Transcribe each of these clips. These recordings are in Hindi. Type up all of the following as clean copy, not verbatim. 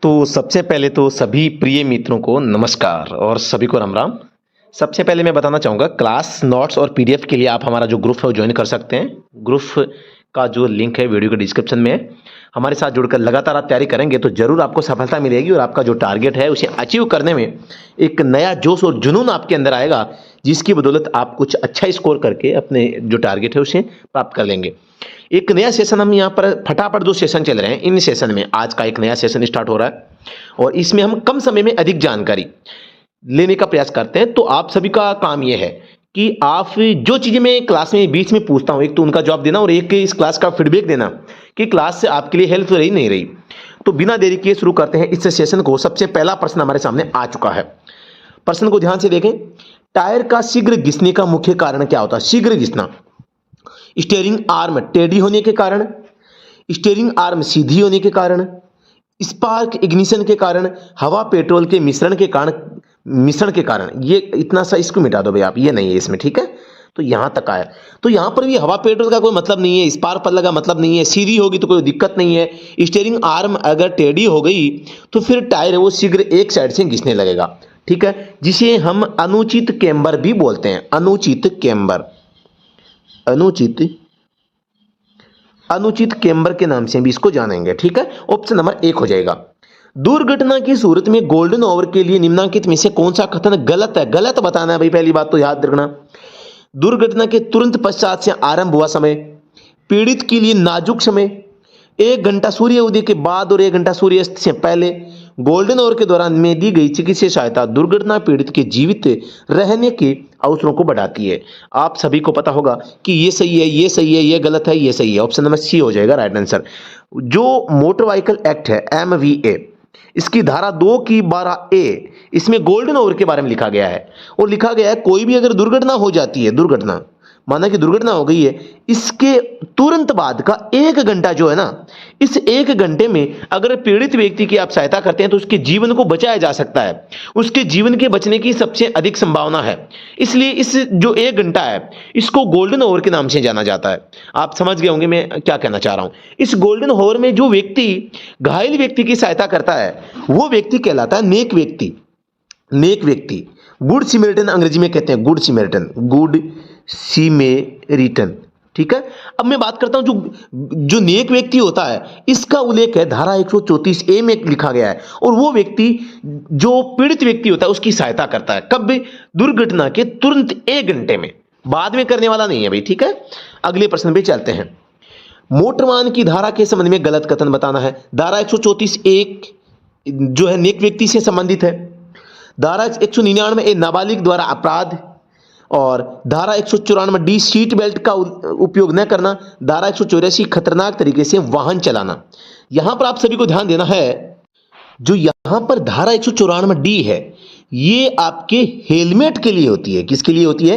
तो सबसे पहले तो सभी प्रिय मित्रों को नमस्कार और सभी को राम राम। सबसे पहले मैं बताना चाहूँगा क्लास नोट्स और पीडीएफ के लिए आप हमारा जो ग्रुप है वो ज्वाइन कर सकते हैं। ग्रुप का जो लिंक है वीडियो के डिस्क्रिप्शन में है। हमारे साथ जुड़कर लगातार आप तैयारी करेंगे तो ज़रूर आपको सफलता मिलेगी और आपका जो टारगेट है उसे अचीव करने में एक नया जोश और जुनून आपके अंदर आएगा, जिसकी बदौलत आप कुछ अच्छा स्कोर करके अपने जो टारगेट है उसे प्राप्त कर लेंगे। एक नया सेशन हम यहाँ पर फटाफट जो सेशन चल रहे हैं, इन सेशन में आज का एक नया सेशन स्टार्ट हो रहा है और इसमें हम कम समय में अधिक जानकारी लेने का प्रयास करते हैं। तो आप सभी का काम यह है कि आप जो चीज़ें मैं क्लास में बीच में पूछता हूँ, एक तो उनका जवाब देना और एक इस क्लास का फीडबैक देना कि क्लास से आपके लिए हेल्प रही नहीं रही। तो बिना देरी किए शुरू करते हैं इस सेशन को। सबसे पहला प्रश्न हमारे सामने आ चुका है। प्रश्न को ध्यान से देखें। टायर का शीघ्र घिसने का मुख्य कारण क्या होता है? शीघ्र घिसना, स्टीयरिंग आर्म टेढ़ी होने के कारण, स्टीयरिंग आर्म सीधी होने के कारण, स्पार्क इग्निशन के कारण, हवा पेट्रोल के मिश्रण के कारण। ये इतना सा इसको मिटा दो भाई आप, ये नहीं है इसमें, ठीक है। तो यहां तक आया। तो यहां पर भी हवा पेट्रोल का कोई मतलब नहीं है, स्पार्क पर लगा मतलब नहीं है, सीधी होगी तो कोई दिक्कत नहीं है। स्टीयरिंग आर्म अगर टेढ़ी हो गई तो फिर टायर वो शीघ्र एक साइड से घिसने लगेगा, ठीक है, जिसे हम अनुचित केम्बर भी बोलते हैं। अनुचित केम्बर के नाम से भी इसको जानेंगे, ठीक है। ऑप्शन नंबर 1 हो जाएगा। दुर्घटना की सूरत में गोल्डन आवर के लिए निम्नलिखित में से कौन सा कथन गलत है? गलत बताना है भाई, पहली बात तो याद रखना। दुर्घटना के तुरंत पश्चात से आरंभ हुआ समय, पीड़ित के लिए नाजुक समय, 1 घंटा सूर्य उदय के बाद और 1 घंटा सूर्यास्त से पहले, गोल्डन आवर के दौरान में दी गई चिकित्सीय सहायता दुर्घटना पीड़ित के जीवित रहने के अवसरों को बढ़ाती है। आप सभी को पता होगा कि ये सही है, ये सही है, ये गलत है, ये सही है। ऑप्शन नंबर सी हो जाएगा राइट आंसर। जो मोटर व्हीकल एक्ट है MVA, इसकी धारा 2 की 12A, इसमें गोल्डन आवर के बारे में लिखा गया है और लिखा गया है कोई भी अगर दुर्घटना हो जाती है, दुर्घटना माना कि दुर्घटना हो गई है, इसके तुरंत बाद का 1 घंटा जो है ना, इस 1 घंटे में अगर पीड़ित व्यक्ति की आप सहायता करते हैं तो उसके जीवन को बचाया जा सकता है, उसके जीवन के बचने की सबसे अधिक संभावना है। इसलिए इस जो 1 घंटा है इसको गोल्डन आवर के नाम से जाना जाता है। आप समझ गए होंगे मैं क्या कहना चाह रहा हूं। इस गोल्डन आवर में जो व्यक्ति घायल व्यक्ति की सहायता करता है वो व्यक्ति कहलाता है नेक व्यक्ति। गुड सिमरिटन अंग्रेजी में कहते हैं, गुड सिमेरिटन, ठीक है। अब मैं बात करता हूं जो नेक व्यक्ति होता है, इसका उल्लेख है धारा 134A में लिखा गया है और वो व्यक्ति जो पीड़ित व्यक्ति होता है उसकी सहायता करता है। कब? दुर्घटना के तुरंत 1 घंटे में, बाद में करने वाला नहीं है भाई, ठीक है। अगले प्रश्न पे चलते हैं। मोटर वाहन की धारा के संबंध में गलत कथन बताना है। धारा 134A जो है नेक व्यक्ति से संबंधित है। धारा 199A नाबालिग द्वारा अपराध और धारा 194D सीट बेल्ट का उपयोग न करना। धारा 184 खतरनाक तरीके से वाहन चलाना। यहां पर आप सभी को ध्यान देना है, जो यहां पर धारा 194D है ये आपके हेलमेट के लिए होती है। किसके लिए होती है?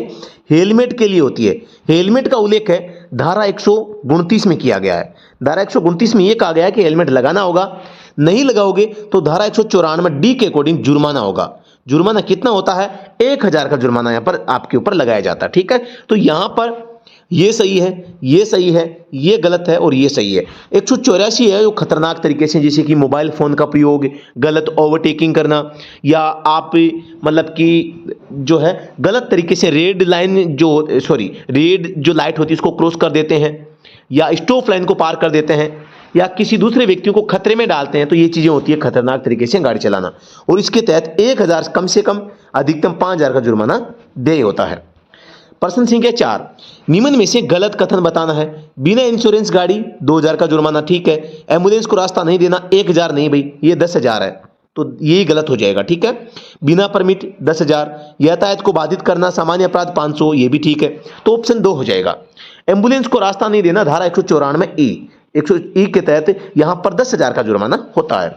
हेलमेट के लिए होती है। हेलमेट का उल्लेख है धारा 129 में किया गया है। धारा 129 में यह कहा गया है कि हेलमेट लगाना होगा, नहीं लगाओगे तो धारा 194D के अकॉर्डिंग जुर्माना होगा। जुर्माना कितना होता है? 1000 का जुर्माना यहां पर आपके ऊपर लगाया जाता है, ठीक है। तो यहां पर ये सही है, ये सही है, ये गलत है और ये सही है। 184 है जो खतरनाक तरीके से, जैसे कि मोबाइल फोन का प्रयोग, गलत ओवरटेकिंग करना, या आप मतलब कि जो है गलत तरीके से रेड जो लाइट होती है उसको क्रॉस कर देते हैं, या स्टॉप लाइन को पार कर देते हैं, या किसी दूसरे व्यक्तियों को खतरे में डालते हैं। तो ये चीजें होती है खतरनाक तरीके से गाड़ी चलाना, और इसके तहत 1000 कम से कम अधिकतम 5000 का जुर्माना देय होता है। प्रश्न संख्या 4, निम्न में से गलत कथन बताना है। बिना इंश्योरेंस गाड़ी 2000 का जुर्माना, ठीक है। एम्बुलेंस को रास्ता नहीं देना 1000 नहीं भाई, ये 10,000 है, तो यही गलत हो जाएगा, ठीक है। बिना परमिट 10,000, यातायात को बाधित करना सामान्य अपराध 500, ये भी ठीक है, तो ऑप्शन 2 हो जाएगा। एम्बुलेंस को रास्ता नहीं देना धारा 194E के तहत यहां पर 10,000 का जुर्माना होता है।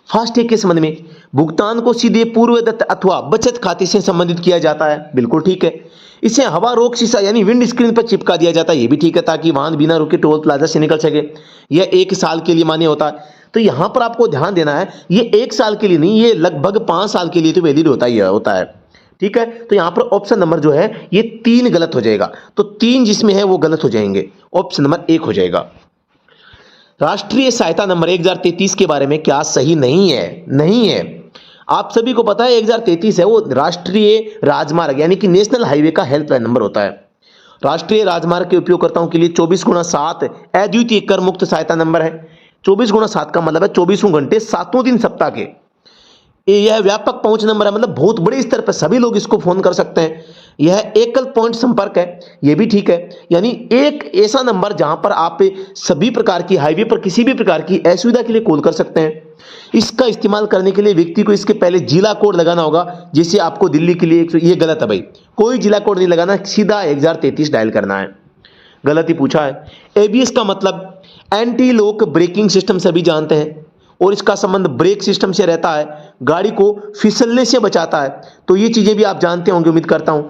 फास्टैग के संबंध में भुगतान को सीधे पूर्वदत्त अथवा बचत खाते से संबंधित किया जाता है, बिल्कुल ठीक है। इसे हवा रोक शीशा यानी विंड स्क्रीन पर चिपका दिया जाता है, ये भी ठीक है, ताकि वाहन बिना रुके टोल प्लाजा से निकल सके। यह 1 साल के लिए मान्य होता है। तो यहां पर आपको ध्यान देना है, ये 1 साल के लिए नहीं, ये लगभग 5 साल के लिए तो वैलिड होता है, ठीक है। तो यहां पर ऑप्शन नंबर जो है ये 3 गलत हो जाएगा, तो 3 जिसमें है वो गलत हो जाएंगे। ऑप्शन नंबर 1 हो जाएगा। राष्ट्रीय सहायता नंबर 1033 के बारे में क्या सही नहीं है? नहीं है। आप सभी को पता है 1033 है वो राष्ट्रीय राजमार्ग यानी कि नेशनल हाईवे का हेल्पलाइन नंबर होता है। राष्ट्रीय राजमार्ग के उपयोगकर्ताओं के लिए 24x7 अद्वितीय कर मुक्त सहायता नंबर है। 24x7 का मतलब है 24 घंटे 7 दिन सप्ताह के। यह व्यापक पहुंच नंबर है, मतलब बहुत बड़े स्तर पर सभी लोग इसको फोन कर सकते हैं। यह एकल पॉइंट संपर्क है, यह भी ठीक है, यानी एक ऐसा नंबर जहां पर आप सभी प्रकार की हाईवे पर किसी भी प्रकार की असुविधा के लिए कॉल कर सकते हैं। इसका इस्तेमाल करने के लिए व्यक्ति को इसके पहले जिला कोड लगाना होगा। जैसे आपको दिल्ली के लिए ये गलत है भाई, कोई जिला कोड नहीं लगाना, सीधा 1033 डायल करना है। गलत ही पूछा है। एबीएस का मतलब एंटी लॉक ब्रेकिंग सिस्टम सभी जानते हैं और इसका संबंध ब्रेक सिस्टम से रहता है, गाड़ी को फिसलने से बचाता है। तो ये चीजें भी आप जानते होंगे, उम्मीद करता हूं।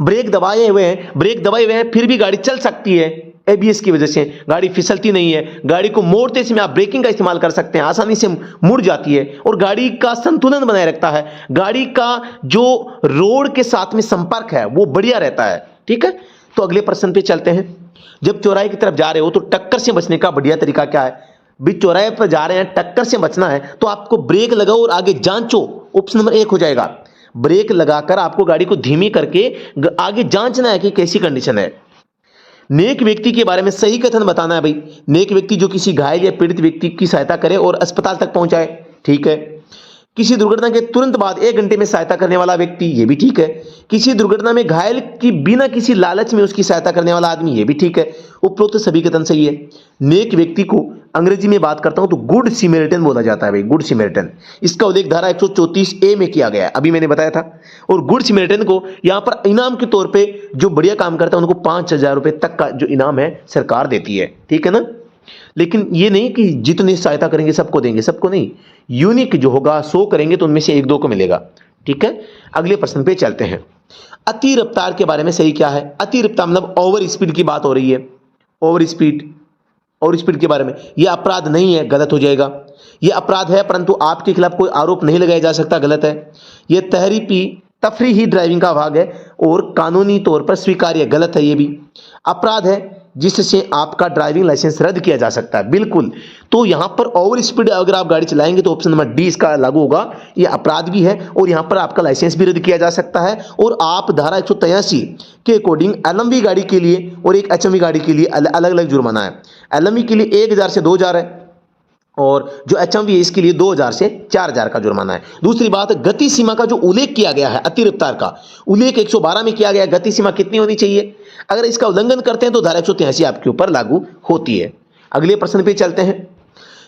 ब्रेक दबाए हुए हैं फिर भी गाड़ी चल सकती है। एबीएस की वजह से गाड़ी फिसलती नहीं है। गाड़ी को मोड़ते समय आप ब्रेकिंग का इस्तेमाल कर सकते हैं, आसानी से मुड़ जाती है और गाड़ी का संतुलन बनाए रखता है। गाड़ी का जो रोड के साथ में संपर्क है वो बढ़िया रहता है। ठीक है, तो अगले प्रश्न पे चलते हैं। जब चौराहे की तरफ जा रहे हो तो टक्कर से बचने का बढ़िया तरीका क्या है? भी चौराहे पर जा रहे हैं, टक्कर से बचना है तो आपको ब्रेक लगाओ और आगे जांचो। ऑप्शन नंबर 1 हो जाएगा। ब्रेक लगाकर आपको गाड़ी को धीमी करके आगे जांचना है कि कैसी कंडीशन है। नेक व्यक्ति के बारे में सही कथन बताना है भाई। नेक व्यक्ति जो किसी घायल या पीड़ित व्यक्ति की सहायता करे और अस्पताल तक पहुंचाए, ठीक है। किसी दुर्घटना के तुरंत बाद 1 घंटे में सहायता करने वाला व्यक्ति, ये भी ठीक है। किसी दुर्घटना में घायल की बिना किसी लालच में उसकी सहायता करने वाला आदमी, ये भी ठीक है। उपरोक्त सभी कथन सही है। नेक व्यक्ति को अंग्रेजी में बात करता हूं तो गुड सिमरिटन बोला जाता है भाई, गुड सिमरिटन। इसका उल्लेख धारा 134A में किया गया है, अभी मैंने बताया था। और गुड सिमरिटन को यहां पर इनाम के तौर पे जो बढ़िया काम करता है उनको 5000 रुपए तक का जो इनाम है सरकार देती है, ठीक है ना। लेकिन ये नहीं कि जितनी सहायता करेंगे सबको देंगे, सबको नहीं। यूनिक जो होगा 100 करेंगे तो उनमें से 1-2 को मिलेगा, ठीक है। अगले प्रश्न पे चलते हैं। अति रफ्तार के बारे में सही क्या है? अति रफ्तार मतलब ओवर स्पीड की बात हो रही है। ओवर स्पीड के बारे में यह अपराध नहीं है, गलत हो जाएगा। यह अपराध है परंतु आपके खिलाफ कोई आरोप नहीं लगाया जा सकता, गलत है। यह तफरीही ड्राइविंग का भाग है और कानूनी तौर पर स्वीकार्य, गलत है। यह भी अपराध है जिससे आपका ड्राइविंग लाइसेंस रद्द किया जा सकता है, बिल्कुल। तो यहां पर ओवर स्पीड अगर आप गाड़ी चलाएंगे तो ऑप्शन नंबर डी इसका लागू होगा। यह अपराध भी है और यहां पर आपका लाइसेंस भी रद्द किया जा सकता है। और आप धारा 183 के अकॉर्डिंग एलएमवी गाड़ी के लिए और एक एचएमवी गाड़ी के लिए अलग अलग जुर्माना है। एलएमवी के लिए 1000 से 2000 है और जो एचएमवी है इसके लिए 2000 से 4000 का जुर्माना है। दूसरी बात, गति सीमा का जो उल्लेख किया गया है, अति रफ्तार का उल्लेख 112 में किया गया। गति सीमा कितनी होनी चाहिए? अगर इसका उल्लंघन करते हैं तो धारा 183 आपके ऊपर लागू होती है। अगले प्रश्न पे चलते हैं।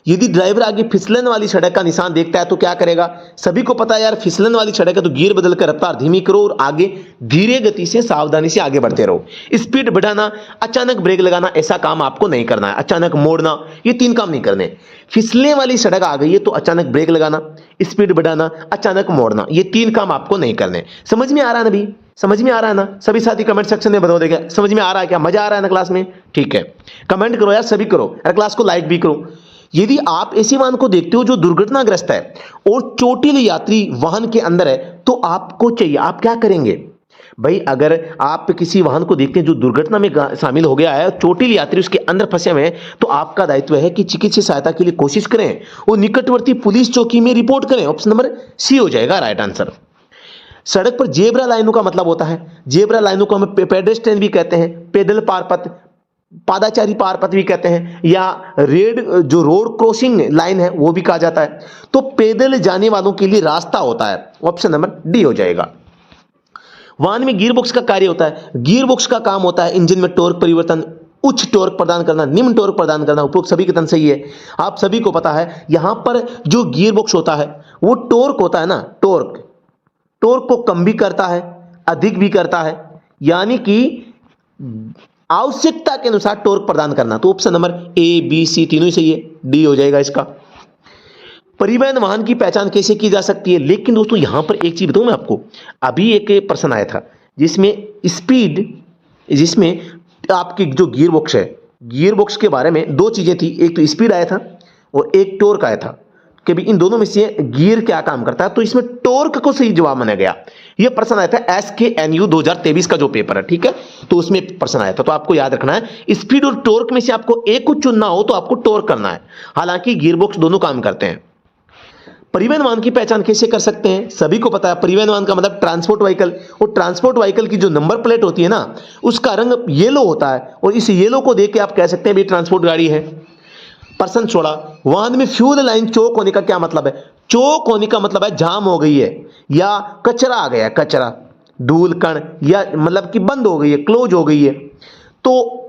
यदि ड्राइवर आगे फिसलन वाली सड़क का निशान देखता है तो क्या करेगा? सभी को पता है यार, फिसलन वाली सड़क है तो गियर बदलकर रफ्तार धीमी करो और आगे धीरे गति से सावधानी से आगे बढ़ते रहो। स्पीड बढ़ाना, अचानक ब्रेक लगाना, ऐसा काम आपको नहीं करना है। अचानक मोड़ना, ये 3 काम नहीं करने। फिसलने वाली सड़क आ गई है तो अचानक ब्रेक लगाना, स्पीड बढ़ाना, अचानक मोड़ना, ये 3 काम आपको नहीं करने। समझ में आ रहा है ना भाई? समझ में आ रहा है ना? सभी साथी कमेंट सेक्शन में बता देगा समझ में आ रहा है क्या? मजा आ रहा है ना क्लास में? ठीक है, कमेंट करो यार, सभी करो यार, क्लास को लाइक भी करो। यदि आप ऐसे वाहन को देखते हो जो दुर्घटनाग्रस्त है और चोटिल यात्री वाहन के अंदर है तो आपको चाहिए, आप क्या करेंगे भाई? अगर आप किसी वाहन को देखते हैं जो दुर्घटना में शामिल हो गया है, चोटिल यात्री उसके अंदर फंसे हुए हैं, तो आपका दायित्व है कि चिकित्सीय सहायता के लिए कोशिश करें और निकटवर्ती पुलिस चौकी में रिपोर्ट करें। ऑप्शन नंबर सी हो जाएगा राइट आंसर। सड़क पर जेब्रा लाइनों का मतलब होता है, जेब्रा लाइनों को हम पेडेस्ट्रियन भी कहते हैं, पैदल पारपथ, पादाचारी पारपथ भी कहते हैं, या रेड जो रोड क्रॉसिंग लाइन है वो भी कहा जाता है। तो पैदल जाने वालों के लिए रास्ता होता है। ऑप्शन नंबर डी हो जाएगा। वाहन में गियरबॉक्स का कार्य होता है। गियरबॉक्स का काम होता है इंजन में टॉर्क परिवर्तन, उच्च टॉर्क प्रदान करना, निम्न टॉर्क प्रदान करना। उपरोक्त सभी कथन सही है। आप सभी को पता है यहां पर जो गियरबॉक्स होता है वो टॉर्क होता है ना, टॉर्क को कम भी करता है, अधिक भी करता है, यानी कि आवश्यकता के अनुसार टॉर्क प्रदान करना। तो ऑप्शन नंबर ए, बी, सी तीनों ही सही है, डी हो जाएगा इसका। परिवहन वाहन की पहचान कैसे की जा सकती है? लेकिन दोस्तों यहां पर एक चीज बताऊं मैं आपको, अभी एक प्रश्न आया था जिसमें आपकी जो गियरबॉक्स है, गियरबॉक्स के बारे में 2 चीजें थी, एक तो स्पीड आया था और एक टॉर्क आया था कि भी इन दोनों में से गियर क्या काम करता है। तो इसमें टॉर्क को सही जवाब माना गया। ये प्रश्न आया था SKNU 2023 का जो पेपर है, ठीक है, तो उसमें प्रश्न आया था। तो आपको याद रखना है स्पीड और टॉर्क में से आपको एक को चुनना हो तो आपको टॉर्क करना है, हालांकि गियरबॉक्स दोनों काम करते हैं। परिवहन वाहन की पहचान कैसे कर सकते हैं? सभी को पता है परिवहन वाहन का मतलब ट्रांसपोर्ट व्हीकल, और ट्रांसपोर्ट व्हीकल की जो नंबर प्लेट होती है ना, उसका रंग येलो होता है, और इस येलो को देख के आप कह सकते हैं भी ट्रांसपोर्ट गाड़ी है। प्रश्न 16, वाहन में फ्यूल लाइन चौक होने का क्या मतलब है? चौक होने का मतलब है जाम हो गई है या कचरा आ गया है, कचरा, धूल कण, या मतलब कि बंद हो गई है, क्लोज हो गई है। तो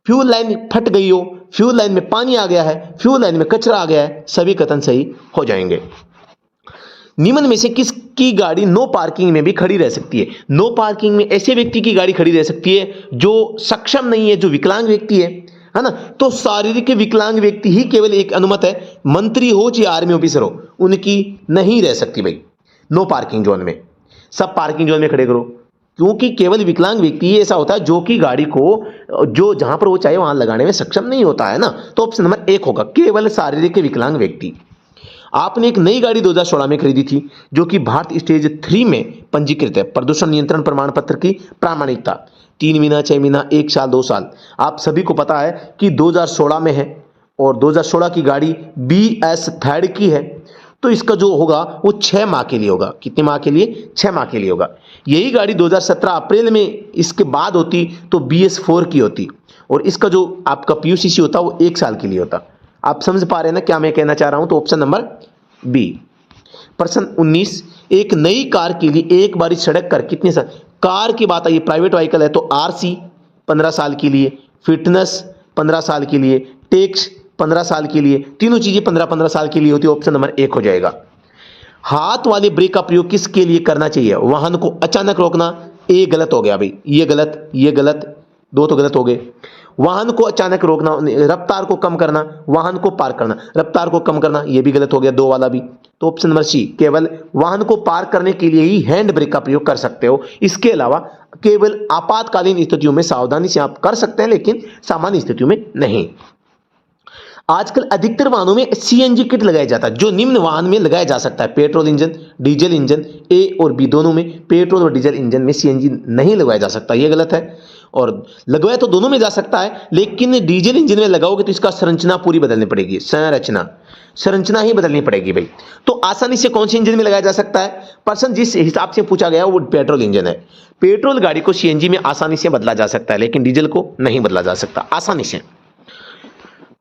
फ्यूल लाइन फट गई हो, फ्यूल लाइन में पानी आ गया है, फ्यूल लाइन में कचरा आ गया है, सभी कथन सही हो जाएंगे। निम्न में से किसकी गाड़ी नो पार्किंग में भी खड़ी रह सकती है? नो पार्किंग में ऐसे व्यक्ति की गाड़ी खड़ी रह सकती है जो सक्षम नहीं है, जो विकलांग व्यक्ति है ना। तो शारीरिक विकलांग व्यक्ति ही केवल एक अनुमत है, मंत्री हो चाहे आर्मी ऑफिसर हो, उनकी नहीं रह सकती भाई नो पार्किंग जोन में। सब पार्किंग जोन में खड़े करो, क्योंकि केवल विकलांग व्यक्ति ही ऐसा होता है जो कि गाड़ी को जो जहां पर वो चाहे वहां लगाने में सक्षम नहीं होता है ना। तो ऑप्शन नंबर 1 होगा, केवल शारीरिक विकलांग व्यक्ति। आपने एक नई गाड़ी 2016 में खरीदी थी जो कि भारत स्टेज 3 में पंजीकृत है। प्रदूषण नियंत्रण प्रमाण पत्र की प्रामाणिकता 3 महीना, 6 महीना, 1 साल, 2 साल। आप सभी को पता है कि 2016 में है और 2016 की गाड़ी BS थर्ड की है, तो इसका जो होगा वो 6 माह के लिए होगा। कितने माह के लिए? 6 माह के लिए होगा। यही गाड़ी 2017 अप्रैल में इसके बाद होती तो BS4 की होती, और इसका जो आपका PUCC होता वो 1 साल के लिए होता। आप समझ पा रहे हैं ना क्या मैं कहना चाह रहा हूं? तो ऑप्शन नंबर बी। प्रश्न 19, एक नई कार के लिए एक बारी सड़क कर कितने साल? कार की बात आई, प्राइवेट व्हीकल है तो RC 15 साल के लिए, फिटनेस 15 साल के लिए, टैक्स 15 साल के लिए, तीनों चीजें 15-15 साल के लिए होती है। ऑप्शन नंबर 1 हो जाएगा। हाथ वाले ब्रेक का प्रयोग किसके लिए करना चाहिए? वाहन को अचानक रोकना, ये गलत हो गया भाई, ये गलत, ये गलत, दो तो गलत हो गए। वाहन को अचानक रोकना, रफ्तार को कम करना, वाहन को पार करना, रफ्तार को कम करना, ये भी गलत हो गया, 2 वाला भी। तो ऑप्शन नंबर सी, केवल वाहन को पार करने के लिए ही हैंड ब्रेक का प्रयोग कर सकते हो। इसके अलावा केवल आपातकालीन स्थितियों में सावधानी से आप कर सकते हैं, लेकिन सामान्य स्थितियों में नहीं। आजकल अधिकतर वाहनों में CNG किट लगाया जाता है, जो निम्न वाहन में लगाया जा सकता है। Petrol engine, diesel engine, A और B दोनों में। पेट्रोल और डीजल इंजन में CNG नहीं लगाया जा सकता, यह गलत है। और लगवाया तो दोनों में जा सकता है, लेकिन डीजल इंजन में लगाओगे तो इसका संरचना पूरी बदलनी पड़ेगी, संरचना ही बदलनी पड़ेगी भाई। तो आसानी से कौन से इंजन में लगाया जा सकता है? प्रश्न जिस हिसाब से पूछा गया वो पेट्रोल इंजन है। पेट्रोल गाड़ी को CNG में आसानी से बदला जा सकता है, लेकिन डीजल को नहीं बदला जा सकता आसानी से।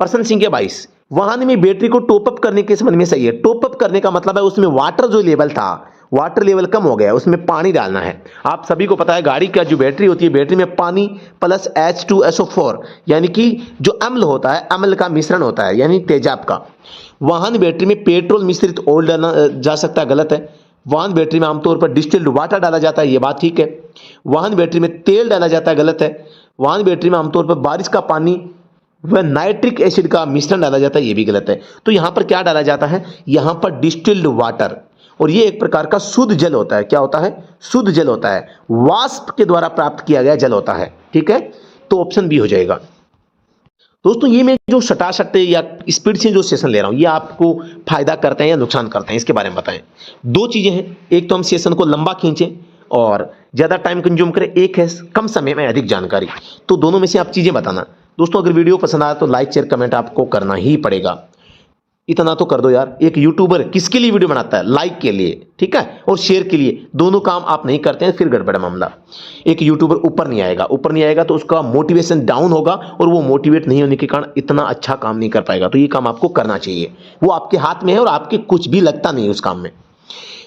प्रश्न संख्या 22, वाहन में बैटरी को टॉपअप करने के संबंध में सही है। टॉपअप करने का मतलब है उसमें वाटर जो लेवल था, वाटर लेवल कम हो गया, उसमें पानी डालना है। आप सभी को पता है गाड़ी का जो बैटरी होती है, बैटरी में पानी प्लस H2SO4 यानी कि जो अम्ल होता है, अम्ल का मिश्रण होता है, यानी तेजाब का। वाहन बैटरी में पेट्रोल मिश्रित ऑयल डाला जा सकता है, गलत है। वाहन बैटरी में आमतौर पर डिस्टिल्ड वाटर डाला जाता है, यह बात ठीक है। वाहन बैटरी में तेल डाला जाता है, गलत है। वाहन बैटरी में आमतौर पर बारिश का पानी वह नाइट्रिक एसिड का मिश्रण डाला जाता है, यह भी गलत है। तो यहां पर क्या डाला जाता है? यहां पर डिस्टिल्ड वाटर, और यह एक प्रकार का शुद्ध जल होता है। क्या होता है? शुद्ध जल होता है, वाष्प के द्वारा प्राप्त किया गया जल होता है, ठीक है। तो ऑप्शन बी हो जाएगा। दोस्तों ये मैं जो सटासट या स्पीड से जो सेशन ले रहा हूं, ये आपको फायदा करते हैं या नुकसान करते हैं, इसके बारे में बताएं। 2 चीजें हैं, एक तो हम सेशन को लंबा खींचें और ज्यादा टाइम कंज्यूम करें, एक है कम समय में अधिक जानकारी। तो दोनों में से आप चीजें बताना। दोस्तों अगर वीडियो पसंद आया तो लाइक शेयर कमेंट आपको करना ही पड़ेगा, इतना तो कर दो यार। एक यूट्यूबर किसके लिए वीडियो बनाता है? लाइक के लिए, ठीक है, और शेयर के लिए। दोनों काम आप नहीं करते हैं, फिर गड़बड़ मामला। एक यूट्यूबर ऊपर नहीं आएगा तो उसका मोटिवेशन डाउन होगा, और वो मोटिवेट नहीं होने के कारण इतना अच्छा काम नहीं कर पाएगा। तो ये काम आपको करना चाहिए, वो आपके हाथ में है और आपके कुछ भी लगता नहीं उस काम में।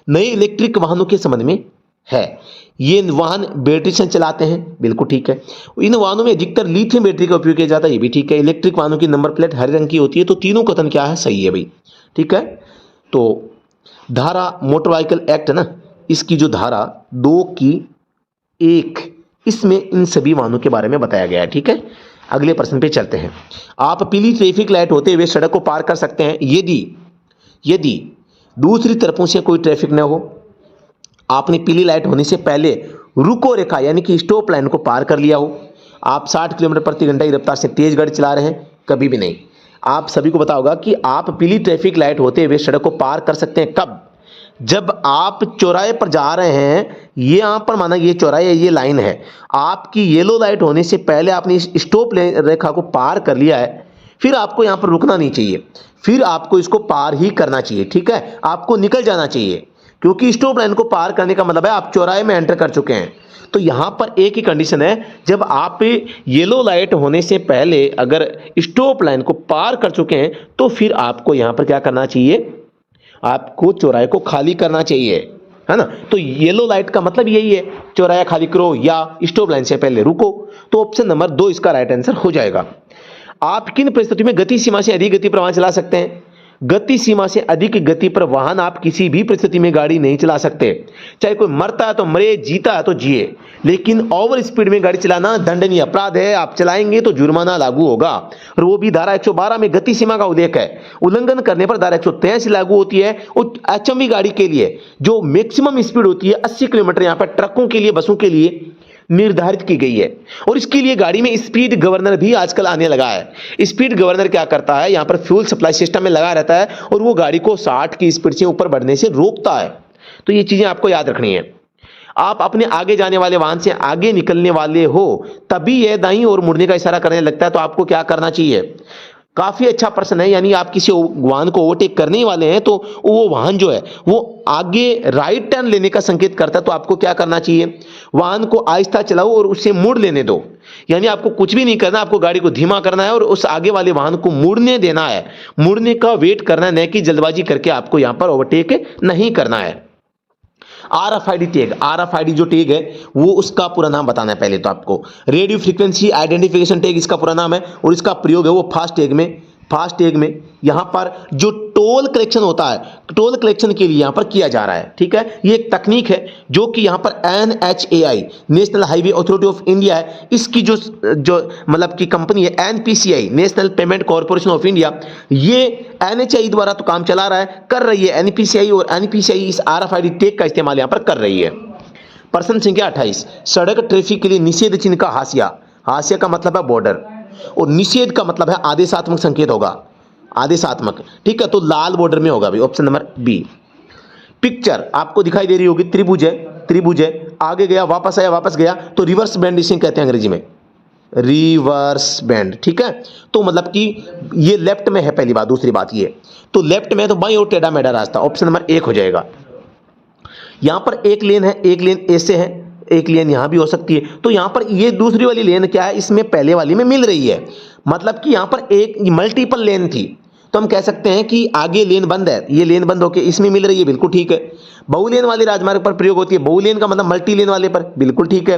नए इलेक्ट्रिक वाहनों के संबंध में है, ये वाहन बैटरी से चलाते हैं, बिल्कुल ठीक है। इन वाहनों में अधिकतर लिथियम बैटरी का उपयोग किया जाता है, ये भी ठीक है। इलेक्ट्रिक वाहनों की नंबर प्लेट हरे रंग की होती है। तो तीनों कथन क्या है? सही है भाई, ठीक है। तो धारा मोटर व्हीकल एक्ट है ना, इसकी जो धारा 2 की 1, इसमें इन सभी वाहनों के बारे में बताया गया है, ठीक है। अगले प्रश्न पे चलते हैं। आप पीली ट्रैफिक लाइट होते हुए सड़क को पार कर सकते हैं यदि दूसरी तरफों से कोई ट्रैफिक न हो। आपने पीली लाइट होने से पहले रुको रेखा यानी कि स्टॉप लाइन को पार कर लिया हो। आप 60 किलोमीटर प्रति घंटा की रफ्तार से तेज गाड़ी चला रहे हैं, कभी भी नहीं। आप सभी को पता होगा कि आप पीली ट्रैफिक लाइट होते हुए सड़क को पार कर सकते हैं कब? जब आप चौराहे पर जा रहे हैं, ये यहाँ पर माना ये चौराहा है, ये लाइन है, आपकी येलो लाइट होने से पहले आपने इस स्टॉप रेखा को पार कर लिया है, फिर आपको यहाँ पर रुकना नहीं चाहिए, फिर आपको इसको पार ही करना चाहिए। ठीक है, आपको निकल जाना चाहिए, क्योंकि स्टॉप लाइन को पार करने का मतलब है आप चौराहे में एंटर कर चुके हैं। तो यहाँ पर एक ही कंडीशन है, जब आप येलो लाइट होने से पहले अगर स्टॉप लाइन को पार कर चुके हैं तो फिर आपको यहाँ पर क्या करना चाहिए, आपको चौराहे को खाली करना चाहिए, है ना। तो येलो लाइट का मतलब यही है, चौराहा खाली करो या स्टॉप लाइन से पहले रुको। तो ऑप्शन नंबर 2 इसका राइट आंसर हो जाएगा। आप किन परिस्थितियों में गति सीमा से अधिक गति पर वाहन चला सकते हैं? गति सीमा से अधिक गति पर वाहन आप किसी भी परिस्थिति में गाड़ी नहीं चला सकते, चाहे कोई मरता है तो मरे, जीता है तो जिए, लेकिन ओवर स्पीड में गाड़ी चलाना दंडनीय अपराध है, आप चलाएंगे तो जुर्माना लागू होगा, और वो भी धारा 112 में गति सीमा का उल्लेख है। उल्लंघन करने पर धारा 183 लागू होती है। एचएमवी गाड़ी के लिए जो मैक्सिमम स्पीड होती है 80 किलोमीटर, यहाँ पर ट्रकों के लिए, बसों के लिए निर्धारित की गई है, और इसके लिए गाड़ी में स्पीड गवर्नर भी आजकल आने लगा है। स्पीड गवर्नर क्या करता है, यहां पर फ्यूल सप्लाई सिस्टम में लगा रहता है और वो गाड़ी को 60 की स्पीड से ऊपर बढ़ने से रोकता है। तो ये चीजें आपको याद रखनी है। आप अपने आगे जाने वाले वाहन से आगे निकलने वाले हो, तभी यह दाईं ओर मुड़ने का इशारा करने लगता है, तो आपको क्या करना चाहिए? काफी अच्छा प्रश्न है। यानी आप किसी वाहन को ओवरटेक करने ही वाले हैं तो वो वाहन जो है वो आगे राइट टर्न लेने का संकेत करता है, तो आपको क्या करना चाहिए? वाहन को आहिस्ता चलाओ और उससे मुड़ लेने दो। यानी आपको कुछ भी नहीं करना, आपको गाड़ी को धीमा करना है और उस आगे वाले वाहन को मुड़ने देना है, मुड़ने का वेट करना है, न कि जल्दबाजी करके आपको यहां पर ओवरटेक नहीं करना है। RFID टैग, RFID जो टैग है वो उसका पूरा नाम बताना है पहले तो आपको। रेडियो फ्रीक्वेंसी आइडेंटिफिकेशन टैग इसका पूरा नाम है, और इसका प्रयोग है वो फास्ट टैग में यहां पर जो टोल कलेक्शन होता है, टोल कलेक्शन के लिए यहां पर किया जा रहा है। ठीक है, ये एक तकनीक है जो कि यहां पर NHAI national highway authority of India है, इसकी जो मतलब की कंपनी है NPCI national payment corporation of India, ये NHAI द्वारा तो काम चला रहा है, कर रही है NPCI, और NPCI इस RFID टैग का इस्तेमाल यहां पर कर रही है। प्रश्न संख्या 28, सड़क ट्रैफिक के लिए निषेध चिन्ह का हाशिया, हाशिया का मतलब है बॉर्डर, और निषेध का मतलब है आदेशात्मक संकेत होगा, आदेशात्मक। ठीक है, तो लाल बॉर्डर में होगा भी, ऑप्शन नंबर बी। पिक्चर आपको दिखाई दे रही होगी, त्रिभुज है, आगे गया, वापस आया, वापस गया, तो रिवर्स बैंड इसे कहते हैं अंग्रेजी में, रिवर्स बैंड। ठीक है, तो मतलब कि ये लेफ्ट में है, पहली बात। दूसरी बात ये, तो लेफ्ट में तो बाईं ओर टेढ़ा मेढ़ा रास्ता, ऑप्शन नंबर 1 हो जाएगा। यहां पर एक लेन है, एक लेन ऐसे है, एक लेन यहां भी हो सकती है, तो यहां पर ये दूसरी वाली लेन क्या है, इसमें पहले वाली में मिल रही है, मतलब कि यहां पर एक मल्टीपल लेन थी, तो हम कह सकते हैं कि आगे लेन बंद है, ये लेन बंद होकर इसमें मिल रही है, बिल्कुल ठीक है। बहुलेन वाले राजमार्ग पर प्रयोग होती है, बहुलेन का मतलब मल्टी लेन वाले पर, बिल्कुल ठीक है।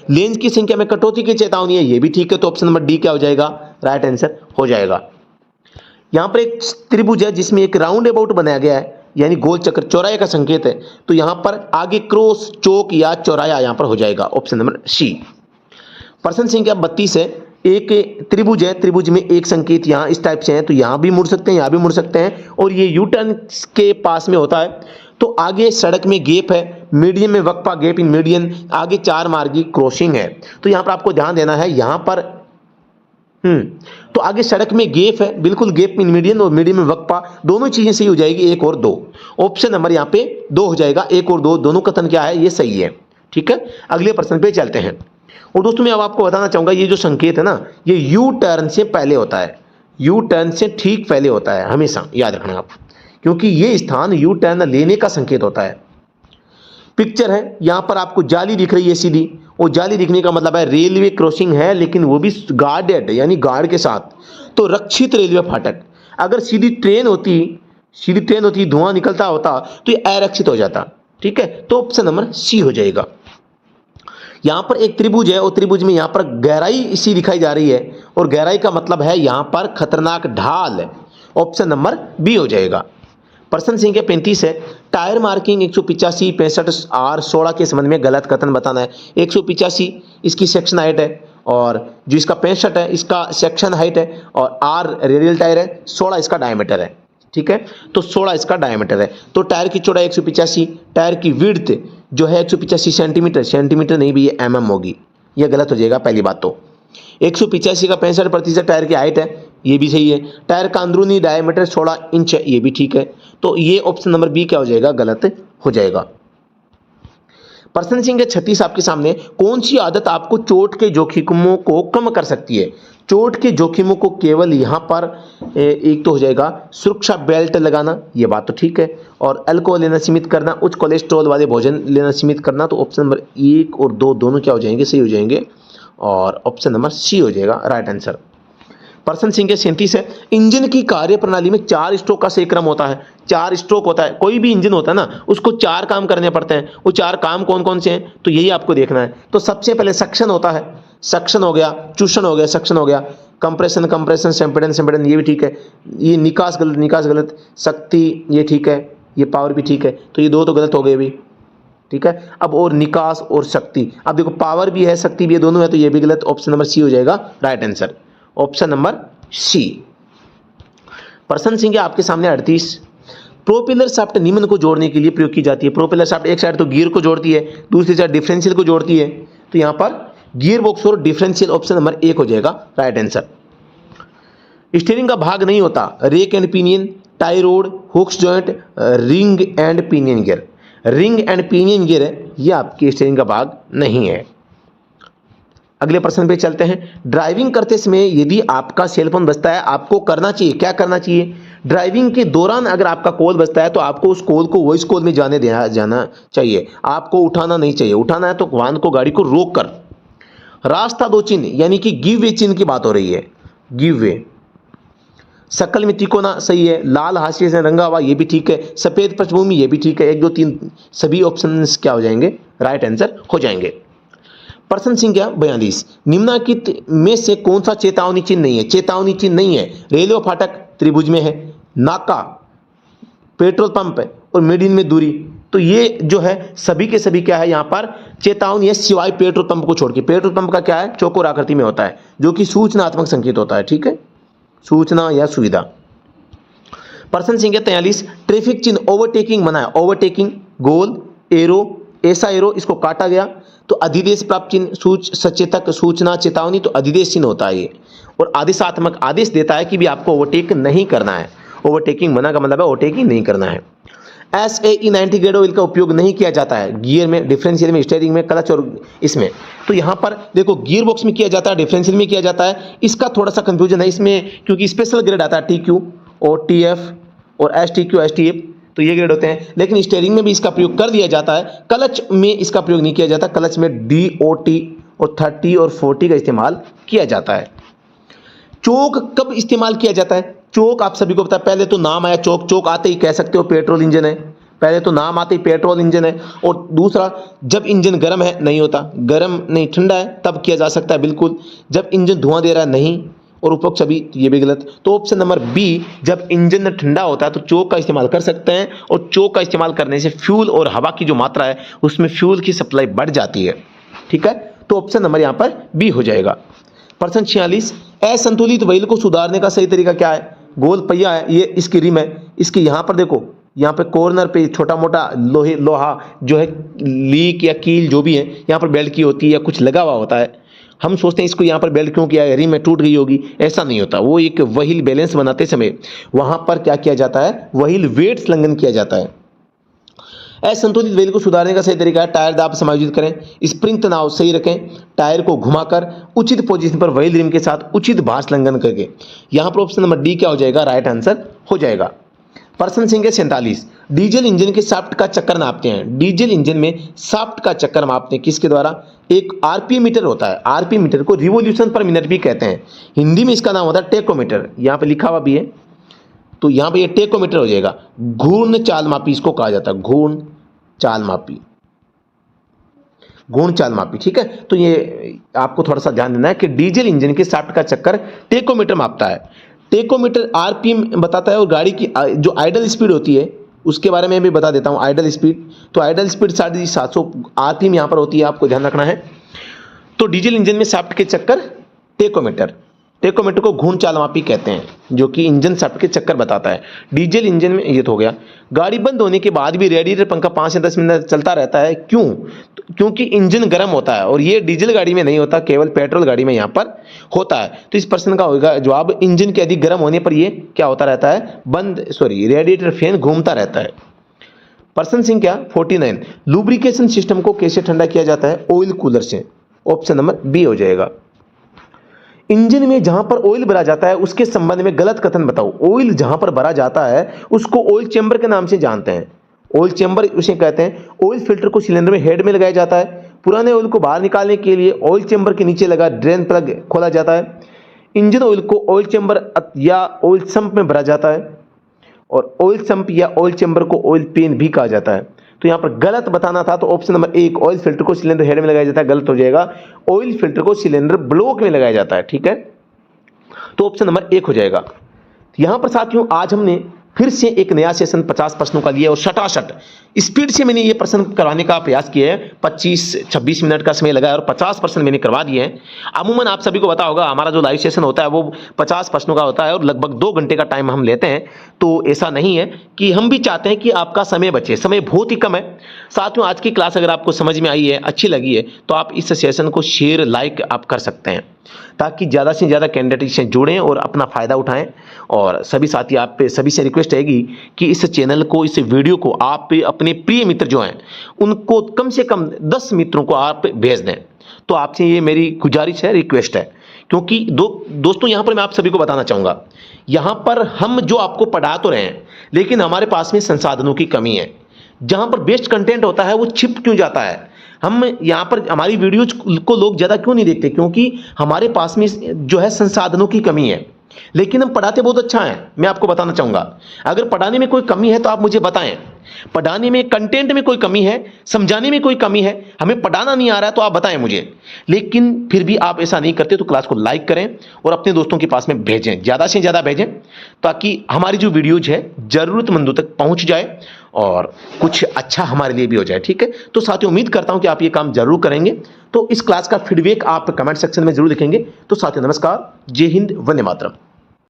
लेन की संख्या में कटौती की चेतावनी है, ये भी ठीक है, तो ऑप्शन नंबर डी क्या हो जाएगा, राइट आंसर हो जाएगा। यहां पर एक त्रिभुज है जिसमें एक राउंड अबाउट बनाया गया है, यानी गोल चक्र, चौराहे का संकेत है, तो यहां पर आगे क्रॉस, चौक या चौराया यहां पर हो जाएगा, ऑप्शन नंबर सी। प्रश्न संख्या 32 है, एक त्रिभुज है, त्रिभुज में एक संकेत यहां इस टाइप से है, तो यहां भी मुड़ सकते हैं, यहां भी मुड़ सकते हैं, और ये यू टर्न के पास में होता है, तो आगे सड़क में गैप है, मीडियम में वक्फा, गैप इन मीडियन, आगे 4 मार्गी क्रॉसिंग है, तो यहां पर आपको ध्यान देना है, यहां पर तो आगे सड़क में गैप है, बिल्कुल गैप इन मीडियन और मीडियम में वक्फा, दोनों चीजें सही हो जाएगी, 1 और 2, ऑप्शन नंबर यहां पे 2 हो जाएगा। 1 और 2 दोनों कथन क्या है, ये सही है। ठीक है, अगले प्रश्न पे चलते हैं। और दोस्तों मैं अब आपको बताना चाहूंगा, ये जो संकेत है ना, ये यू टर्न से पहले होता है, यू टर्न से ठीक पहले होता है, हमेशा याद रखना आप, क्योंकि ये स्थान यू टर्न लेने का संकेत होता है। पिक्चर है, यहां पर आपको जाली दिख रही है सीधी, और जाली दिखने का मतलब है रेलवे क्रॉसिंग है, लेकिन वो भी गार्डेड, यानी गार्ड के साथ, तो रक्षित रेलवे फाटक। अगर सीधी ट्रेन होती, धुआं निकलता होता तो ये अरक्षित हो जाता। ठीक है, तो ऑप्शन नंबर सी हो जाएगा। यहां पर एक त्रिभुज है, और त्रिभुज में यहां पर गहराई इसी दिखाई जा रही है, और गहराई का मतलब है यहां पर खतरनाक ढाल, ऑप्शन नंबर बी हो जाएगा। प्रश्न संख्या 35 है, टायर मार्किंग 185, 65 और 16 के संबंध में गलत कथन बताना है। 185 इसकी सेक्शन हाइट है, और जो इसका 65 है इसका सेक्शन हाइट है, और आर रेडियल टायर है, 16 इसका डायमीटर है। ठीक है, तो 16 इसका डायमीटर है, तो टायर की चौड़ाई 185, टायर की विड्थ जो है 185 सेंटीमीटर, सेंटीमीटर नहीं भी, ये mm होगी, ये गलत हो जाएगा पहली बात। तो 185 का 65% टायर की हाइट है, ये भी सही है। टायर का अंदरूनी डायमीटर 16 इंच है, ये भी ठीक है, तो ये ऑप्शन नंबर बी क्या हो जाएगा, गलत हो जाएगा। प्रश्न संख्या 36 आपके सामने, कौन सी आदत आपको चोट के जोखिमों को कम कर सकती है? चोट के जोखिमों को केवल यहाँ पर एक तो हो जाएगा सुरक्षा बेल्ट लगाना, ये बात तो ठीक है, और अल्कोहल लेना सीमित करना, उच्च कोलेस्ट्रॉल वाले भोजन लेना सीमित करना। तो ऑप्शन नंबर 1 और 2 दोनों क्या हो जाएंगे? सही हो जाएंगे, और ऑप्शन नंबर सी हो जाएगा राइट आंसर। प्रश्न संख्या 37 है, इंजन की कार्य प्रणाली में 4 स्ट्रोक का सही क्रम होता है। 4 स्ट्रोक होता है, कोई भी इंजन होता है ना, उसको 4 काम करने पड़ते हैं। वो 4 काम कौन कौन से हैं? तो यही आपको देखना है। तो सबसे पहले सक्शन होता है, सक्शन हो गया, चूषण हो गया, सक्शन हो गया, कंप्रेशन कंप्रेशन, सेम्पेडन सेम्पेडन, ये भी ठीक है। ये निकास गलत, निकास गलत, शक्ति ये ठीक है, ये पावर भी ठीक है। तो ये 2 तो गलत हो गए भी, ठीक है। अब और निकास और शक्ति, अब देखो पावर भी है शक्ति भी है, दोनों है, तो ये भी गलत। ऑप्शन नंबर सी हो जाएगा right answer, option number C. प्रश्न संख्या आपके सामने 38, प्रोपेलर शाफ्ट निम्न को जोड़ने के लिए प्रयोग की जाती है। प्रोपेलर शाफ्ट एक साइड तो गियर को जोड़ती है, दूसरी साइड डिफरेंशियल को जोड़ती है। तो यहां पर गियर बॉक्स और डिफरेंशियल, ऑप्शन नंबर 1 हो जाएगा राइट आंसर। स्टीयरिंग का भाग नहीं होता, rack and pinion, tie rod, Hooke's joint, ring and pinion gear. Ring and pinion gear है, ये आपके स्टीयरिंग का भाग नहीं है। अगले प्रश्न पे चलते हैं। ड्राइविंग करते समय यदि आपका सेलफोन बजता है, आपको करना चाहिए, क्या करना चाहिए? ड्राइविंग के दौरान अगर आपका कॉल बजता है तो आपको उस कॉल को वॉइस कॉल में जाना चाहिए, आपको उठाना नहीं चाहिए। उठाना है तो वाहन को, गाड़ी को रोक कर रास्ता दो चिन्ह यानी कि गिव वे चिन्ह की बात हो रही है, गिव वे। शकल में तिकोना सही है, लाल हाशिए से रंगा हुआ ये भी ठीक है, सफेद पृष्ठभूमि ये भी ठीक है। 1 2 3 सभी ऑप्शंस क्या हो जाएंगे? राइट आंसर हो जाएंगे। प्रश्न संख्या 42, निम्नलिखित में से कौन सा चेतावनी चिन्ह नहीं है? चेतावनी चिन्ह नहीं है, रेलवे फाटक त्रिभुज में है, नाका, पेट्रोल पंप है, और मिड में दूरी। तो ये जो है सभी के सभी क्या है यहाँ पर? चेतावनी है, सिवाय पेट्रोल पंप को छोड़ के। पेट्रोल पंप का क्या है? चौकोर आकृति में होता है, जो कि सूचनात्मक संकेत होता है, ठीक है, सूचना या सुविधा। प्रश्न संख्या 43, ट्रैफिक चिन्ह ओवरटेकिंग बनाया, ओवरटेकिंग, गोल, एरो, ऐसा एरो, इसको काटा गया तो अधिदेश प्राप्त चिन्ह, सचेतक, सूचना, चेतावनी, तो अधिदेश चिन्ह होता है ये। और आदेशात्मक आदेश देता है कि भी आपको ओवरटेक नहीं करना है। ओवरटेकिंग मना का मतलब है ओवरटेकिंग नहीं करना है। SAE 90 ग्रेड ऑयल का उपयोग नहीं किया जाता है गियर में, डिफरेंशियल में, स्टीयरिंग में, क्लच और इसमें। तो यहाँ पर देखो गियर बॉक्स में किया जाता है, डिफरेंशियल में किया जाता है। इसका थोड़ा सा कंफ्यूजन है इसमें, क्योंकि स्पेशल ग्रेड आता है TQ और TF और STQ STF, तो ये ग्रेड होते हैं। लेकिन स्टीयरिंग में भी इसका प्रयोग कर दिया जाता है, क्लच में इसका प्रयोग नहीं किया जाता। क्लच में DOT और 30 और 40 का इस्तेमाल किया जाता है। चोक कब इस्तेमाल किया जाता है? चोक आप सभी को पता है, पहले तो नाम आया चोक, चोक आते ही कह सकते हो पेट्रोल इंजन है, पहले तो नाम आते ही पेट्रोल इंजन है। और दूसरा, जब इंजन गर्म है नहीं होता, गर्म नहीं ठंडा है तब किया जा सकता है बिल्कुल। जब इंजन धुआं दे रहा है नहीं, और उपरोक्त सभी ये भी गलत। तो ऑप्शन नंबर बी, जब इंजन ठंडा होता है तो चोक का इस्तेमाल कर सकते हैं, और चोक का इस्तेमाल करने से फ्यूल और हवा की जो मात्रा है उसमें फ्यूल की सप्लाई बढ़ जाती है, ठीक है। तो ऑप्शन नंबर यहाँ पर बी हो जाएगा। प्रश्न 46, असंतुलित व्हील को सुधारने का सही तरीका क्या है? गोल पहिया है, ये इसकी रिम है, इसके यहाँ पर देखो, यहाँ पे कॉर्नर पे छोटा मोटा लोहा जो है, लीक या कील जो भी है, यहाँ पर बेल्ट की होती है या कुछ लगा हुआ होता है। हम सोचते हैं इसको यहाँ पर बेल्ट क्यों किया है, रिम में टूट गई होगी, ऐसा नहीं होता। वो एक व्हील बैलेंस बनाते समय वहां पर क्या किया जाता है? व्हील वेट संलग्न किया जाता है। असंतुलित व्हील को सुधारने का सही तरीका है, टायर दाब समायोजित करें, स्प्रिंग तनाव सही रखें, टायर को घुमाकर उचित पोजीशन पर व्हील रिम के साथ उचित भार संलग्न करके। यहाँ पर ऑप्शन नंबर डी क्या हो जाएगा? राइट आंसर हो जाएगा। प्रश्न संख्या 47, डीजल इंजन के शाफ्ट का चक्कर नापते हैं। डीजल इंजन में शाफ्ट का चक्कर मापते हैं किसके द्वारा? एक आरपीएम मीटर होता है, आरपीएम मीटर को रिवॉल्यूशन पर मिनट भी कहते हैं, हिंदी में इसका नाम होता है टेकोमीटर, यहाँ पे लिखा हुआ भी है। तो यहाँ पे ये टेकोमीटर हो जाएगा। घूर्ण चाल मापी इसको कहा जाता है, घूर्ण चाल मापी, घूर्ण चाल मापी, ठीक है। तो ये आपको थोड़ा सा ध्यान देना है कि डीजल इंजन के शाफ्ट का चक्कर टेकोमीटर मापता है। टेकोमीटर आरपीएम बताता है, और गाड़ी की जो आइडल स्पीड होती है उसके बारे में भी बता देता हूं। आइडल स्पीड, तो आइडल स्पीड 750 आरपीएम यहां पर होती है, आपको ध्यान रखना है। तो डीजल इंजन में शाफ्ट के चक्कर टेकोमीटर, टेकोमीटर को घूर्ण चाल मापी कहते हैं, जो कि इंजन शाफ्ट के चक्कर बताता है। डीजल इंजन में ये तो हो गया। गाड़ी बंद होने के बाद भी रेडिएटर पंखा 5 से 10 मिनट चलता रहता है, क्यों? क्योंकि इंजन गर्म होता है, और ये डीजल गाड़ी में नहीं होता, केवल पेट्रोल गाड़ी में यहाँ पर होता है। तो इस प्रश्न का होगा जवाब, इंजन के अधिक गर्म होने पर ये क्या होता रहता है? रेडिएटर फैन घूमता रहता है। प्रश्न संख्या 49, लुब्रिकेशन सिस्टम को कैसे ठंडा किया जाता है? ऑयल कूलर से। ऑप्शन नंबर बी हो जाएगा। इंजन में जहां पर ऑयल भरा जाता है उसके संबंध में गलत कथन बताओ। ऑयल जहां पर भरा जाता है उसको ऑयल चेंबर के नाम से जानते हैं। ऑयल चेंबर उसे कहते हैं। ऑयल फिल्टर को सिलेंडर में हेड में लगाया जाता है। पुराने ऑयल को बाहर निकालने के लिए ऑयल चेंबर के नीचे लगा ड्रेन प्लग खोला जाता है। इंजन ऑयल को ऑयल चेंबर या ऑयल सम्प में भरा जाता है और ऑयल सम्प या ऑयल चेंबर को ऑयल पेन भी कहा जाता है। तो यहां पर गलत बताना था तो ऑप्शन नंबर 1, ऑयल फिल्टर को सिलेंडर हेड में लगाया जाता है, गलत हो जाएगा। ऑयल फिल्टर को सिलेंडर ब्लॉक में लगाया जाता है। ठीक है, तो ऑप्शन नंबर 1 हो जाएगा। यहां पर साथियों आज हमने फिर से एक नया सेशन 50 प्रश्नों का लिया और शटाशट स्पीड से मैंने ये प्रश्न कराने का प्रयास किया है। 25-26 मिनट का समय लगा है और 50 प्रश्न मैंने करवा दिए हैं। अमूमन आप सभी को पता होगा हमारा जो लाइव सेशन होता है वो 50 प्रश्नों का होता है और लगभग 2 घंटे का टाइम हम लेते हैं। तो ऐसा नहीं है कि हम भी चाहते हैं कि आपका समय बचे, समय बहुत ही कम है। साथियों आज की क्लास अगर आपको समझ में आई है, अच्छी लगी है तो आप इस सेशन को शेयर लाइक आप कर सकते हैं ताकि ज़्यादा से ज़्यादा कैंडिडेट इससे जुड़ें और अपना फ़ायदा उठाएं। और सभी साथी आप पे सभी से रिक्वेस्ट रहेगी कि इस चैनल को, इस वीडियो को आप अपने प्रिय मित्र जो हैं उनको कम से कम 10 मित्रों को आप भेज दें। तो आपसे ये मेरी गुजारिश है, रिक्वेस्ट है। क्योंकि दोस्तों यहाँ पर मैं आप सभी को बताना चाहूँगा, यहाँ पर हम जो आपको पढ़ा तो रहे हैं लेकिन हमारे पास में संसाधनों की कमी है। जहाँ पर बेस्ट कंटेंट होता है वो छिप क्यों जाता है? हम यहाँ पर हमारी वीडियोज को लोग ज़्यादा क्यों नहीं देखते? क्योंकि हमारे पास में जो है संसाधनों की कमी है। लेकिन हम पढ़ाते बहुत अच्छा है। मैं आपको बताना चाहूँगा अगर पढ़ाने में कोई कमी है तो आप मुझे बताएं। पढ़ाने में, कंटेंट में कोई कमी है, समझाने में कोई कमी है, हमें पढ़ाना नहीं आ रहा है तो आप बताएं मुझे। लेकिन फिर भी आप ऐसा नहीं करते तो क्लास को लाइक करें और अपने दोस्तों के पास में भेजें, ज़्यादा से ज़्यादा भेजें ताकि हमारी जो वीडियोज है ज़रूरतमंदों तक पहुँच जाए और कुछ अच्छा हमारे लिए भी हो जाए। ठीक है, तो साथियों उम्मीद करता हूं कि आप ये काम जरूर करेंगे। तो इस क्लास का फीडबैक आप कमेंट सेक्शन में जरूर लिखेंगे। तो साथियों नमस्कार, जय हिंद, वंदे मातरम।